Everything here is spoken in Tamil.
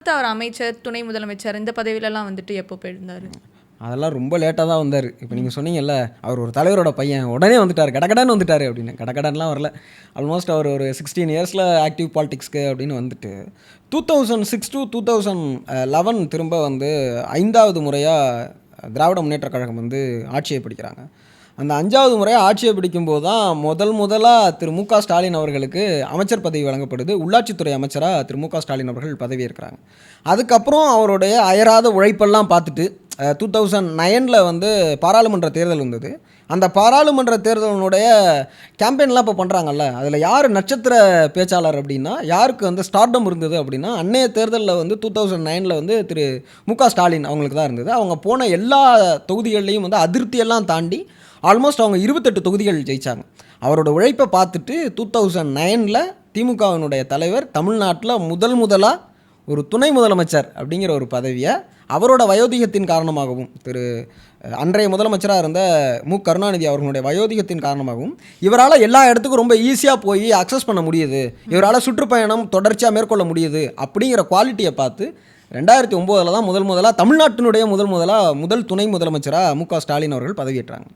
அவர் அமைச்சர், துணை முதலமைச்சர் இந்த பதவியிலலாம் வந்துட்டு எப்போ போயிருந்தாரு? அதெல்லாம் ரொம்ப லேட்டாக தான் வந்தார். இப்போ நீங்கள் சொன்னீங்கல்ல, அவர் ஒரு தலைவரோட பையன் உடனே வந்துட்டார், கடகடன்னு வந்துட்டார் அப்படின்னு. கடகடன்லாம் வரல. ஆல்மோஸ்ட் அவர் ஒரு 16 இயர்ஸில் ஆக்டிவ் பாலிடிக்ஸ்க்கு அப்படின்னு வந்துட்டு 2006 to 2011 திரும்ப வந்து 5வது முறையாக திராவிட முன்னேற்றக் கழகம் வந்து ஆட்சியை பிடிக்கிறாங்க. அந்த 5வது முறையாக ஆட்சியை பிடிக்கும்போது தான் முதலாக திரு மு க ஸ்டாலின் அவர்களுக்கு அமைச்சர் பதவி வழங்கப்படுது. உள்ளாட்சித்துறை அமைச்சராக திரு மு க ஸ்டாலின் அவர்கள் பதவி ஏற்கிறாங்க. அதுக்கப்புறம் அவருடைய அயராத உழைப்பெல்லாம் பார்த்துட்டு 2009 வந்து பாராளுமன்ற தேர்தல் வந்தது. அந்த பாராளுமன்ற தேர்தலினுடைய கேம்பெயின்லாம் இப்போ பண்ணுறாங்கல்ல, அதில் யார் நட்சத்திர பேச்சாளர் அப்படின்னா, யாருக்கு வந்து ஸ்டார்டம் இருந்தது அப்படின்னா, அன்னைய தேர்தலில் வந்து 2009 வந்து திரு மு க ஸ்டாலின் அவங்களுக்கு தான் இருந்தது. அவங்க போன எல்லா தொகுதிகள்லையும் வந்து அதிருப்தியெல்லாம் தாண்டி ஆல்மோஸ்ட் அவங்க 28 தொகுதிகள் ஜெயித்தாங்க. அவரோட உழைப்பை பார்த்துட்டு 2009 திமுகவினுடைய தலைவர் தமிழ்நாட்டில் முதலாக ஒரு துணை முதலமைச்சர் அப்படிங்கிற ஒரு பதவியை அவரோட வயோதிகத்தின் காரணமாகவும் அன்றைய முதலமைச்சராக இருந்த மு கருணாநிதி அவர்களுடைய வயோதிகத்தின் காரணமாகவும் இவரால் எல்லா இடத்துக்கும் ரொம்ப ஈஸியாக போய் அக்சஸ் பண்ண முடியுது, இவரால் சுற்றுப்பயணம் தொடர்ச்சியாக மேற்கொள்ள முடியுது அப்படிங்கிற குவாலிட்டியை பார்த்து 2009 தான் முதலாக தமிழ்நாட்டினுடைய முதல் துணை முதலமைச்சராக மு க ஸ்டாலின் அவர்கள் பதவியேற்றாங்க.